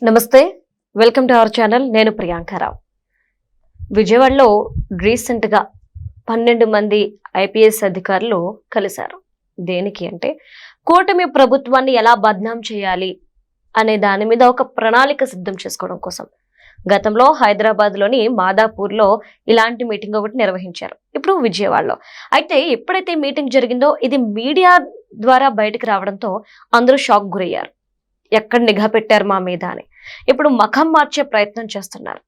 నమస్తే, welcome to our channel. నేను ప్రియాంకారావు. విజయవాడలో రీసెంట్గా 12 మంది ఐపీఎస్ అధికారులు కలిశారు. దేనికి అంటే కూటమి ప్రభుత్వాన్ని ఎలా బద్నాం చేయాలి అనే దాని మీద ఒక ప్రణాళిక సిద్ధం చేసుకోవడం కోసం. గతంలో హైదరాబాద్లోని మాదాపూర్లో ఇలాంటి మీటింగ్ ఒకటి నిర్వహించారు. ఇప్పుడు విజయవాడలో. అయితే ఎప్పుడైతే మీటింగ్ జరిగిందో ఇది మీడియా ద్వారా బయటకు రావడంతో అందరూ షాక్ గురయ్యారు. ఎక్కడ నిఘా పెట్టారు మా మీద అని. ఇప్పుడు మఖం మార్చే ప్రయత్నం చేస్తున్నారు.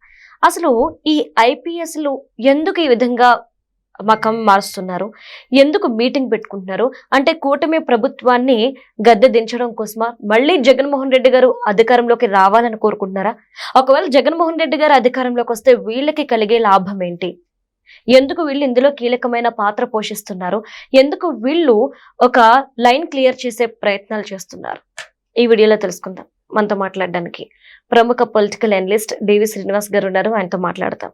అసలు ఈ ఐపీఎస్లు ఎందుకు ఈ విధంగా మఖం మారుస్తున్నారు, ఎందుకు మీటింగ్ పెట్టుకుంటున్నారు అంటే కూటమి ప్రభుత్వాన్ని గద్దె దించడం కోసమా, మళ్ళీ జగన్మోహన్ రెడ్డి గారు అధికారంలోకి రావాలని కోరుకుంటున్నారా? ఒకవేళ జగన్మోహన్ రెడ్డి గారు అధికారంలోకి వస్తే వీళ్ళకి కలిగే లాభం ఏంటి, ఎందుకు వీళ్ళు ఇందులో కీలకమైన పాత్ర పోషిస్తున్నారు, ఎందుకు వీళ్ళు ఒక లైన్ క్లియర్ చేసే ప్రయత్నాలు చేస్తున్నారు, ఈ వీడియోలో తెలుసుకుందాం. మనతో మాట్లాడడానికి ప్రముఖ పొలిటికల్ అనలిస్ట్ డివి శ్రీనివాస్ గారు ఉన్నారు. ఆయనతో మాట్లాడతాం.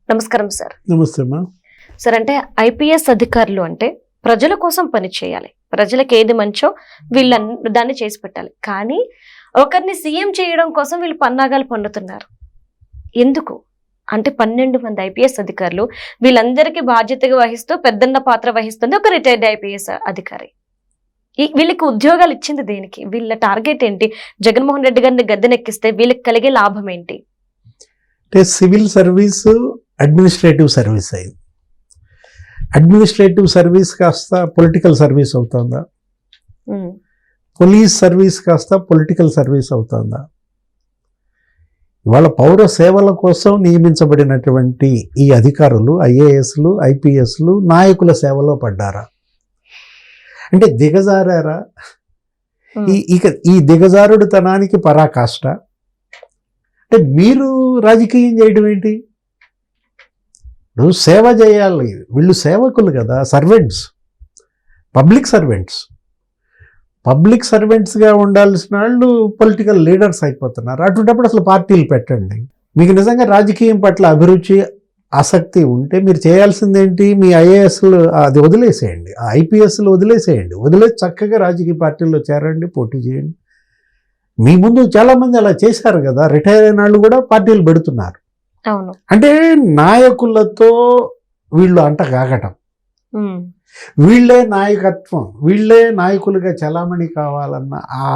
నమస్కారం సార్. నమస్తే అమ్మా. సార్, అంటే ఐపీఎస్ అధికారులు అంటే ప్రజల కోసం పని చేయాలి, ప్రజలకు ఏది మంచో వీళ్ళ దాన్ని చేసి పెట్టాలి. కానీ ఒకరిని సీఎం చేయడం కోసం వీళ్ళు పన్నాగాలు పన్నుతున్నారు. ఎందుకు అంటే 12 మంది ఐపీఎస్ అధికారులు, వీళ్ళందరికీ బాధ్యతగా వహిస్తూ పెద్దన్న పాత్ర వహిస్తుంది ఒక రిటైర్డ్ ఐపీఎస్ అధికారి. వీళ్ళకి ఉద్యోగాలు ఇచ్చింది దేనికి? వీళ్ళ టార్గెట్ ఏంటి? జగన్మోహన్ రెడ్డి గారిని గద్దెనెక్కిస్తే వీళ్ళకి కలిగే లాభం ఏంటి? అంటే సివిల్ సర్వీస్ అడ్మినిస్ట్రేటివ్ సర్వీస్ అయింది. అడ్మినిస్ట్రేటివ్ సర్వీస్ కాస్త పొలిటికల్ సర్వీస్ అవుతుందా? పోలీస్ సర్వీస్ కాస్త పొలిటికల్ సర్వీస్ అవుతుందా? ఇవాళ పౌర సేవల కోసం నియమించబడినటువంటి ఈ అధికారులు, ఐఏఎస్లు, ఐపీఎస్లు నాయకుల సేవలో పడ్డారా? అంటే దిగజారా? ఈ దిగజారుడుతనానికి పరాకాష్ట. అంటే మీరు రాజకీయం చేయడం ఏంటి? నువ్వు సేవ చేయాలి. వీళ్ళు సేవకులు కదా, సర్వెంట్స్, పబ్లిక్ సర్వెంట్స్. పబ్లిక్ సర్వెంట్స్గా ఉండాల్సిన వాళ్ళు పొలిటికల్ లీడర్స్ అయిపోతున్నారు. అటువంటిప్పుడు అసలు పార్టీలు పెట్టండి. మీకు నిజంగా రాజకీయం పట్ల అభిరుచి, ఆసక్తి ఉంటే మీరు చేయాల్సిందేంటి? మీ ఐఏఎస్లు అది వదిలేసేయండి, ఆ ఐపీఎస్లు వదిలేసేయండి. వదిలేసి చక్కగా రాజకీయ పార్టీల్లో చేరండి, పోటీ చేయండి. మీ ముందు చాలామంది అలా చేశారు కదా. రిటైర్ అయిన వాళ్ళు కూడా పార్టీలు పెడుతున్నారు. అవును. అంటే నాయకులతో వీళ్ళు అంట కాగటం, వీళ్ళే నాయకత్వం, వీళ్ళే నాయకులుగా చలామణి కావాలన్న ఆ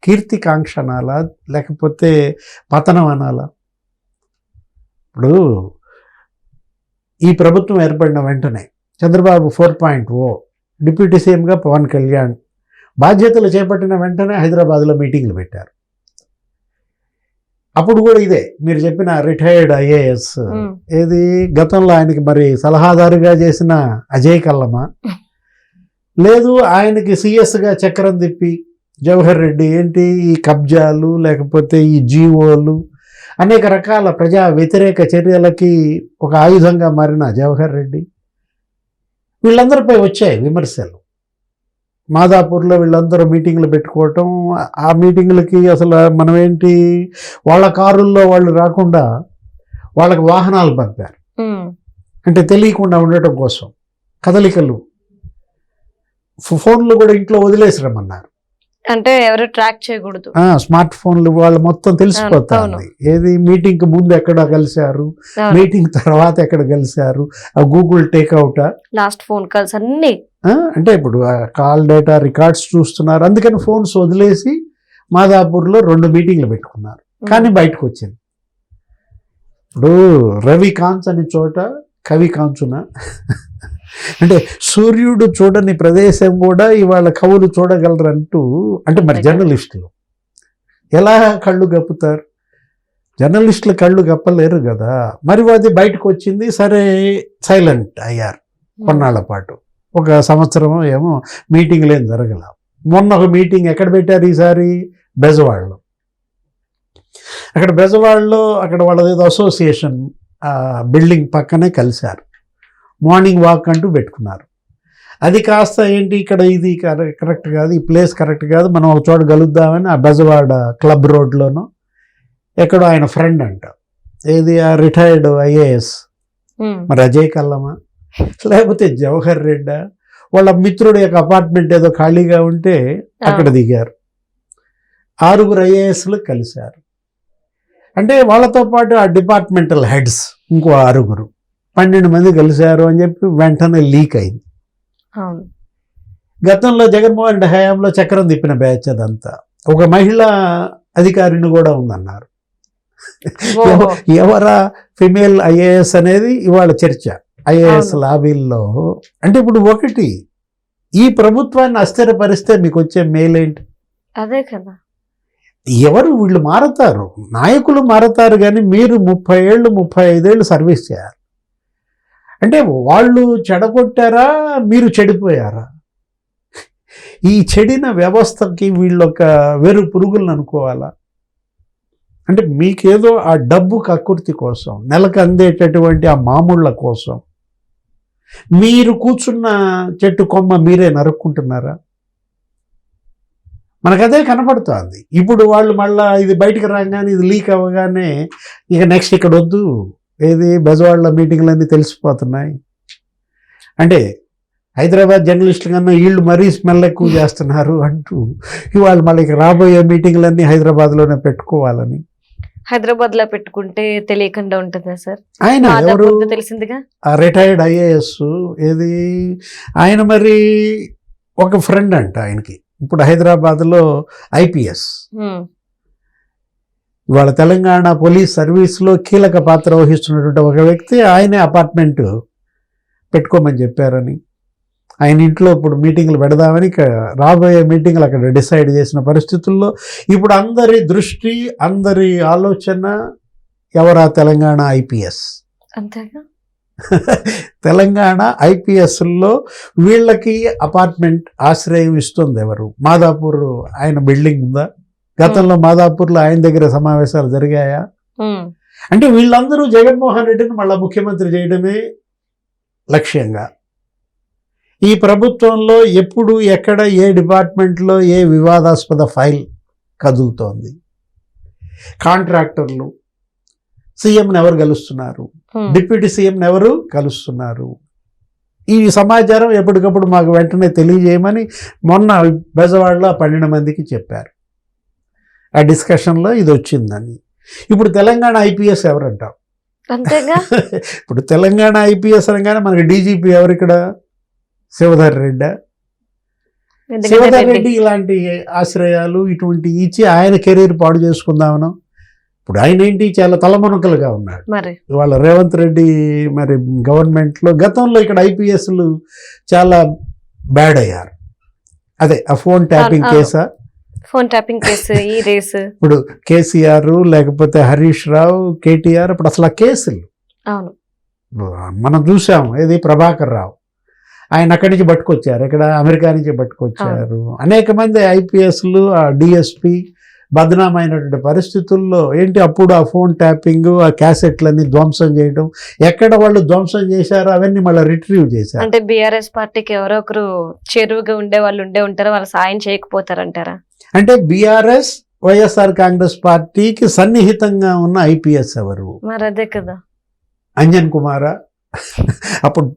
కీర్తి కాంక్ష అనాలా, లేకపోతే పతనం అనాలా? ఇప్పుడు ఈ ప్రభుత్వం ఏర్పడిన వెంటనే చంద్రబాబు 4.0 డిప్యూటీ సీఎంగా పవన్ కళ్యాణ్ బాధ్యతలు చేపట్టిన వెంటనే హైదరాబాద్లో మీటింగ్లు పెట్టారు. అప్పుడు కూడా ఇదే మీరు చెప్పిన రిటైర్డ్ ఐఏఎస్, ఏది గతంలో ఆయనకి మరి సలహాదారుగా చేసిన అజయ్ కల్లమ, లేదు ఆయనకి సిఎస్గా చక్రం తిప్పి జవహర్ రెడ్డి, ఏంటి ఈ కబ్జాలు లేకపోతే ఈ జీవోలు అనేక రకాల ప్రజా వ్యతిరేక చర్యలకి ఒక ఆయుధంగా మారిన జవహర్ రెడ్డి, వీళ్ళందరిపై వచ్చాయి విమర్శలు. మాదాపూర్లో వీళ్ళందరూ మీటింగ్లు పెట్టుకోవటం, ఆ మీటింగ్లకి అసలు మనం ఏంటి, వాళ్ళ కారుల్లో వాళ్ళు రాకుండా వాళ్ళకి వాహనాలు పంపారు. అంటే తెలియకుండా ఉండటం కోసం కదలికలు, ఫోన్లు కూడా ఇంట్లో వదిలేసిరమ్మన్నారు. అంటే ఎవరు ట్రాక్ చేయకూడదు. స్మార్ట్ ఫోన్లు వాళ్ళు మొత్తం తెలిసిపోతుంది. ఏది మీటింగ్ కు ముందు ఎక్కడ కలిశారు, మీటింగ్ తర్వాత ఎక్కడ కలిశారు, Google takeout, last phone calls అన్ని. అంటే ఇప్పుడు కాల్ డేటా రికార్డ్స్ చూస్తున్నారు. అందుకని ఫోన్స్ వదిలేసి మాదాపూర్లో 2 మీటింగ్లు పెట్టుకున్నారు. కానీ బయటకు వచ్చింది. ఇప్పుడు రవి కాంచ్ అనే చోట కవి కాంచున, అంటే సూర్యుడు చూడని ప్రదేశం కూడా ఇవాళ కవులు చూడగలరంటూ. అంటే మరి జర్నలిస్టులు ఎలా కళ్ళు గప్పుతారు? జర్నలిస్టులు కళ్ళు గప్పలేరు కదా. మరి అది బయటకు వచ్చింది. సరే, సైలెంట్ అయ్యారు కొన్నాళ్ల పాటు. 1 సంవత్సరం ఏమో మీటింగ్లు ఏం జరగల. మొన్న ఒక మీటింగ్ ఎక్కడ పెట్టారు ఈసారి? బెజవాడలో. అక్కడ బెజవాడలో అక్కడ వాళ్ళది ఏదో అసోసియేషన్ బిల్డింగ్ పక్కనే కలిశారు. మార్నింగ్ వాక్ అంటూ పెట్టుకున్నారు. అది కాస్త ఏంటి, ఇక్కడ ఇది కరెక్ట్ కాదు, ఈ ప్లేస్ కరెక్ట్ కాదు, మనం ఒక చోట కలుద్దామని ఆ బెజవాడ క్లబ్ రోడ్లోనో ఎక్కడో ఆయన ఫ్రెండ్ అంట, ఏది ఆ రిటైర్డ్ ఐఏఎస్, మరి అజయ్ కల్లమా లేకపోతే జవహర్ రెడ్డా, వాళ్ళ మిత్రుడు యొక్క అపార్ట్మెంట్ ఏదో ఖాళీగా ఉంటే అక్కడ దిగారు. 6 ఐఏఎస్లు కలిశారు. అంటే వాళ్ళతో పాటు ఆ డిపార్ట్మెంటల్ హెడ్స్ ఇంకో 6 12 మంది కలిశారు అని చెప్పి వెంటనే లీక్ అయింది. అవును. గతంలో జగన్మోహన్ రెడ్డి హయాంలో చక్రం తిప్పిన బ్యాచ్ అదంతా. ఒక మహిళా అధికారిని కూడా ఉందన్నారు. ఓహో. ఎవరా ఫిమేల్ ఐఏఎస్ అనేది ఇవాళ చర్చ ఐఏఎస్ అవును. లాబీల్లో. అంటే ఇప్పుడు ఒకటి, ఈ ప్రభుత్వాన్ని అస్థిరపరిస్తే మీకు వచ్చే మేలేంటి? అదే కదా. ఎవరు వీళ్ళు మారతారు, నాయకులు మారతారు, కానీ మీరు 30 ఏళ్ళు 35 ఏళ్ళు సర్వీస్ చేయాలి. అంటే వాళ్ళు చెడగొట్టారా, మీరు చెడిపోయారా? ఈ చెడిన వ్యవస్థకి వీళ్ళొక వేరు పురుగులను అనుకోవాలా? అంటే మీకేదో ఆ డబ్బు కక్కుర్తి కోసం, నెలకు అందేటటువంటి ఆ మామూళ్ళ కోసం మీరు కూర్చున్న చెట్టు కొమ్మ మీరే నరుక్కుంటున్నారా? మనకదే కనపడుతుంది. ఇప్పుడు వాళ్ళు మళ్ళా ఇది బయటకు రాగానే, ఇది లీక్ అవ్వగానే ఇక నెక్స్ట్ ఇక్కడ వద్దు, ఏది బెజవాడలో మీటింగ్లన్నీ తెలిసిపోతున్నాయి. అంటే హైదరాబాద్ జర్నలిస్టుల కన్నా వీళ్ళు మరీ స్మెల్ ఎక్కువ చేస్తున్నారు అంటూ ఇవాళ మళ్ళీ ఇక రాబోయే మీటింగ్లన్నీ హైదరాబాద్లోనే పెట్టుకోవాలని. హైదరాబాద్ లో పెట్టుకుంటే తెలియకుండా ఉంటుందా సార్? ఆయన ఎవరు? మాదాపూర్ తెలిసిందిగా. రిటైర్డ్ ఐఏఎస్ ఏది ఆయన, మరి ఒక ఫ్రెండ్ అంట ఆయనకి ఇప్పుడు హైదరాబాద్లో ఐపీఎస్. ఇవాళ తెలంగాణ పోలీస్ సర్వీస్లో కీలక పాత్ర వహిస్తున్నటువంటి ఒక వ్యక్తి ఆయనే అపార్ట్మెంట్ పెట్టుకోమని చెప్పారని, ఆయన ఇంట్లో ఇప్పుడు మీటింగ్లు పెడదామని రాబోయే మీటింగ్లు అక్కడ డిసైడ్ చేసిన పరిస్థితుల్లో ఇప్పుడు అందరి దృష్టి, అందరి ఆలోచన ఎవరా? తెలంగాణ ఐపీఎస్. అంతేగా. తెలంగాణ ఐపీఎస్లో వీళ్ళకి అపార్ట్మెంట్ ఆశ్రయం ఇస్తుంది ఎవరు? మాదాపూర్ ఆయన బిల్డింగ్ ఉందా? గతంలో మాదాపూర్లో ఆయన దగ్గర సమావేశాలు జరిగాయా? అంటే వీళ్ళందరూ జగన్మోహన్ రెడ్డిని మళ్ళా ముఖ్యమంత్రి చేయడమే లక్ష్యంగా. ఈ ప్రభుత్వంలో ఎప్పుడు ఎక్కడ ఏ డిపార్ట్మెంట్లో ఏ వివాదాస్పద ఫైల్ కదులుతోంది? కాంట్రాక్టర్లు సీఎంని ఎవరు కలుస్తున్నారు? డిప్యూటీ సీఎంని ఎవరు కలుస్తున్నారు? ఈ సమాచారం ఎప్పటికప్పుడు మాకు వెంటనే తెలియజేయమని మొన్న బెజవాడలో 12 మందికి చెప్పారు. ఆ డిస్కషన్లో ఇది వచ్చిందని. ఇప్పుడు తెలంగాణ ఐపీఎస్ ఎవరంటాం? అంతేగా. ఇప్పుడు తెలంగాణ ఐపీఎస్ అనగానే మనకి డీజీపీ ఎవరు ఇక్కడ? శివధర్ రెడ్డి. శివధర్ రెడ్డి ఇలాంటి ఆశ్రయాలు ఇటువంటి ఇచ్చి ఆయన కెరీర్ పాడు చేసుకుందామను. ఇప్పుడు ఆయన ఏంటి, చాలా తలమునకలుగా ఉన్నాడు. వాళ్ళ రేవంత్ రెడ్డి మరి గవర్నమెంట్లో గతంలో ఇక్కడ ఐపీఎస్లు చాలా బ్యాడ్ అయ్యారు. అదే ఆ ఫోన్ ట్యాపింగ్ కేసా, ఫోన్ ట్యాపింగ్ కేసు, ఈ రేసు. ఇప్పుడు కేసీఆర్ లేకపోతే హరీష్ రావు, కేటీఆర్, ఇప్పుడు అసలు ఆ కేసులు అవును మనం చూసాము. ఏది ప్రభాకర్ రావు, ఆయన అక్కడి నుంచి పట్టుకొచ్చారు, ఇక్కడ అమెరికా నుంచి పట్టుకొచ్చారు. అనేక మంది ఐపీఎస్లు, ఆ డిఎస్పి బదనామైనటువంటి పరిస్థితుల్లో ఏంటి అప్పుడు ఆ ఫోన్ ట్యాపింగ్, ఆ క్యాసెట్లన్నీ ధ్వంసం చేయడం, ఎక్కడ వాళ్ళు ధ్వంసం చేశారో అవన్నీ మళ్ళీ రిట్రీవ్ చేశారు. అంటే బీఆర్ఎస్ పార్టీకి ఎవరో ఒకరు చెరువుగా ఉండే వాళ్ళు ఉండే ఉంటారు, వాళ్ళు సాయం చేయకపోతారంటారా? అంటే బీఆర్ఎస్ వైఎస్ఆర్ కాంగ్రెస్ పార్టీకి సన్నిహితంగా ఉన్న ఐపీఎస్ ఎవరు? మరి అదే కదా. అంజన్ కుమారా, అప్పుడు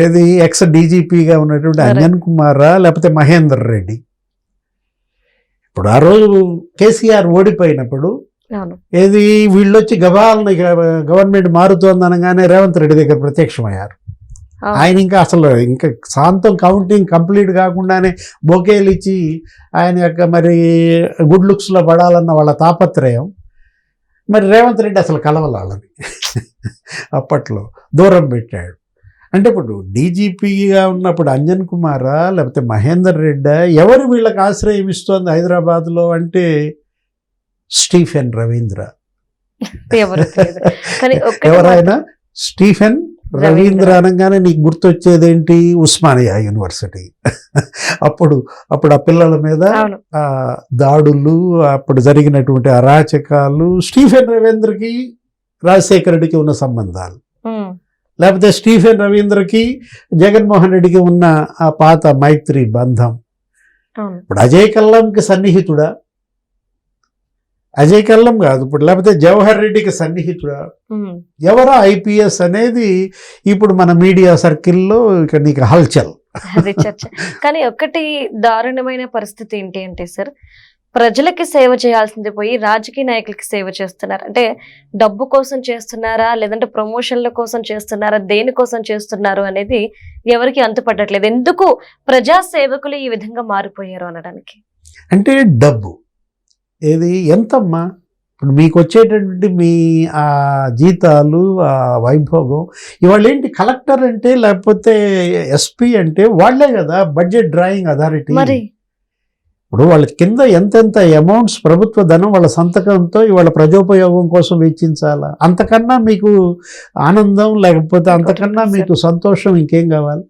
ఏది ఎక్స్ డీజీపీగా ఉన్నటువంటి అంజన్ కుమారా, లేకపోతే మహేందర్ రెడ్డి. ఇప్పుడు ఆ రోజు కేసీఆర్ ఓడిపోయినప్పుడు ఏది వీళ్ళు వచ్చి గబాలని గవర్నమెంట్ మారుతోంది అనగానే రేవంత్ రెడ్డి దగ్గర ప్రత్యక్షమయ్యారు. ఆయన ఇంకా అసలు ఇంకా శాంతం కౌంటింగ్ కంప్లీట్ కాకుండానే బొకేలు ఇచ్చి ఆయన యొక్క మరి గుడ్ లుక్స్లో పడాలన్న వాళ్ళ తాపత్రయం. మరి రేవంత్ రెడ్డి అసలు కలవలాలని అప్పట్లో దూరం పెట్టాడు. అంటే ఇప్పుడు డీజీపీగా ఉన్నప్పుడు అంజన్ కుమారా లేకపోతే మహేందర్ రెడ్డి ఎవరు వీళ్ళకి ఆశ్రయం ఇస్తోంది హైదరాబాద్లో అంటే స్టీఫెన్ రవీంద్ర. ఎవరైనా స్టీఫెన్ రవీంద్ర అనగానే నీకు గుర్తొచ్చేదేంటి? ఉస్మానియా యూనివర్సిటీ. అప్పుడు ఆ పిల్లల మీద దాడులు, అప్పుడు జరిగినటువంటి అరాచకాలు, స్టీఫెన్ రవీంద్రకి రాజశేఖర రెడ్డికి ఉన్న సంబంధాలు, లేకపోతే స్టీఫెన్ రవీంద్రకి జగన్మోహన్ రెడ్డికి ఉన్న ఆ పాత మైత్రి బంధం. ఇప్పుడు అజయ్ కల్లంకి సన్నిహితుడా? అజయ్ కల్లం కాదు ఇప్పుడు, లేకపోతే జవహర్ రెడ్డికి సన్నిహితుడా? ఎవరా ఐపీఎస్ అనేది ఇప్పుడు మన మీడియా సర్కిల్లో ఇక నీకు హల్చల్. అది చర్చ. కానీ ఒకటి దారుణమైన పరిస్థితి ఏంటి అంటే సార్, ప్రజలకి సేవ చేయాల్సింది పోయి రాజకీయ నాయకులకి సేవ చేస్తున్నారు. అంటే డబ్బు కోసం చేస్తున్నారా, లేదంటే ప్రమోషన్ల కోసం చేస్తున్నారా, దేనికోసం చేస్తున్నారు అనేది ఎవరికి అంతుపట్టట్లేదు. ఎందుకు ప్రజా సేవకులు ఈ విధంగా మారిపోయారు అనడానికి. అంటే డబ్బు ఏది ఎంతమ్మా, ఇప్పుడు మీకు వచ్చేటటువంటి మీ ఆ జీతాలు, ఆ వైభోగం, ఇవాళ ఏంటి కలెక్టర్ అంటే లేకపోతే ఎస్పీ అంటే వాళ్ళే కదా బడ్జెట్ డ్రాయింగ్ అథారిటీ. మరి ఇప్పుడు వాళ్ళ కింద ఎంతెంత అమౌంట్స్ ప్రభుత్వ ధనం వాళ్ళ సంతకంతో ఇవాళ ప్రజోపయోగం కోసం వెచ్చించాలా? అంతకన్నా మీకు ఆనందం లేకపోతే అంతకన్నా మీకు సంతోషం ఇంకేం కావాలి?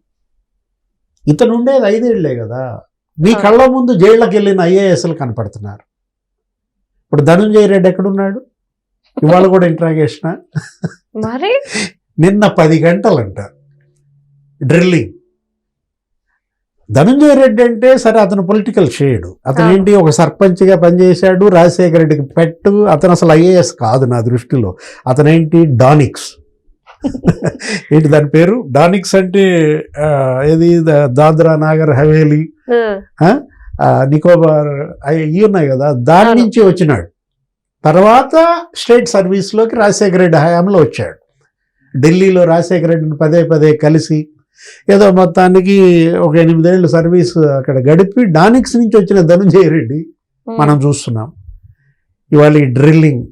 ఇతను ఉండేది 5 ఏళ్లే కదా. మీ కళ్ళ ముందు జైళ్ళకి వెళ్ళిన ఐఏఎస్లు కనపడుతున్నారు. ఇప్పుడు ధనంజయ రెడ్డి ఎక్కడున్నాడు? ఇవాళ కూడా ఇంట్రాగేషన్. మరి నిన్న 10 గంటలంట డ్రిల్లింగ్. ధనంజయ రెడ్డి అంటే సరే అతను పొలిటికల్ షేడ్, అతను ఏంటి ఒక సర్పంచ్గా పనిచేశాడు, రాజశేఖర రెడ్డికి పెట్టు. అతను అసలు ఐఏఎస్ కాదు నా దృష్టిలో. అతనేంటి డానిక్స్. ఏంటి దాని పేరు? డానిక్స్ అంటే ఏది దాద్రా నాగర్ హవేలీ, నికోబార్ ఇవి ఉన్నాయి కదా, దాని నుంచి వచ్చినాడు. తర్వాత స్టేట్ సర్వీస్లోకి రాజశేఖర రెడ్డి హయాంలో వచ్చాడు. ఢిల్లీలో రాజశేఖర రెడ్డిని పదే కలిసి ఏదో మొత్తానికి ఒక 8 ఏళ్ళు సర్వీస్ అక్కడ గడిపి డానిక్స్ నుంచి వచ్చిన ధనంజయ రెడ్డి మనం చూస్తున్నాం. ఇవాళ ఈ డ్రిల్లింగ్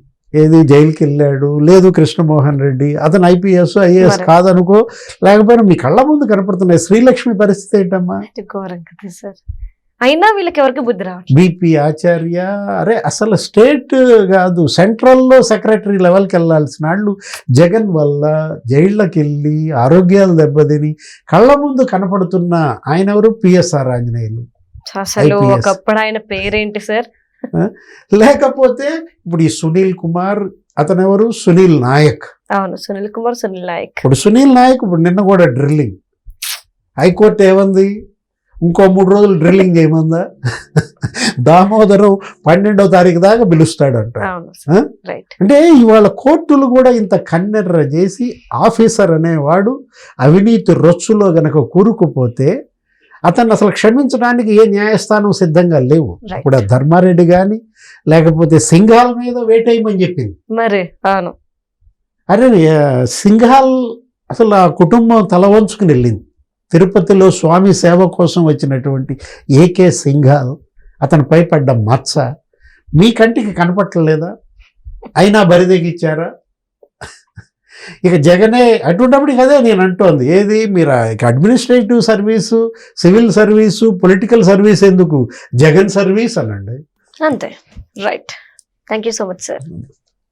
ఏది జైలుకి వెళ్ళాడు. లేదు కృష్ణమోహన్ రెడ్డి, అతను ఐపీఎస్ ఐఏఎస్ కాదనుకో, లేకపోయినా మీ కళ్ళ ముందు కనపడుతున్నాయి. శ్రీలక్ష్మి పరిస్థితి ఏంటమ్మా? అయినా వీళ్ళకి ఎవరికి బుద్ధి రావట్లేదు. బీపీ ఆచార్య, అరే అసలు స్టేట్ కాదు సెంట్రల్లో సెక్రటరీ లెవెల్కి వెళ్ళాల్సిన వాళ్ళు జగన్ వల్ల జైళ్ళకి వెళ్ళి ఆరోగ్యాలు దెబ్బతిని కళ్ళ ముందు కనపడుతున్న ఆయన ఎవరు? పిఎస్ఆర్ ఆంజనేయులు. అసలు ఒకప్పుడు ఆయన పేరేంటి సార్? లేకపోతే ఇప్పుడు ఈ సునీల్ కుమార్, అతను ఎవరు? సునీల్ నాయక్. అవును, సునీల్ కుమార్, సునీల్ నాయక్. ఇప్పుడు సునీల్ నాయక్ ఇప్పుడు నిన్న కూడా డ్రిల్లింగ్. హైకోర్టు ఏమంది? ఇంకో 3 రోజులు డ్రిల్లింగ్ చేయమందా? దామోదరం 12వ తారీఖు దాకా పిలుస్తాడంట. అంటే ఇవాళ కోర్టులు కూడా ఇంత కన్నెర్ర చేసి ఆఫీసర్ అనేవాడు అవినీతి రొచ్చులో గనక కూరుకుపోతే అతన్ని అసలు క్షమించడానికి ఏ న్యాయస్థానం సిద్ధంగా లేవు. ఇప్పుడు ధర్మారెడ్డి కానీ లేకపోతే సింఘాల్ మీద వేటేయమని చెప్పింది. మరి అవును, అరే సింఘాల్ అసలు ఆ కుటుంబం తల వంచుకుని వెళ్ళింది. తిరుపతిలో స్వామి సేవ కోసం వచ్చినటువంటి ఏకే సింఘాల్, అతనిపై పడ్డ మచ్చ మీ కంటికి కనపట్టలేదా? అయినా బరిదెగిచ్చారా? ఇక జగనే అటువంటిప్పుడు కదే నేను అంటోంది. ఏది మీరు administrative service, civil service, political service ఎందుకు? జగన్ సర్వీస్ అనండి అంతే. Right, thank you so much sir.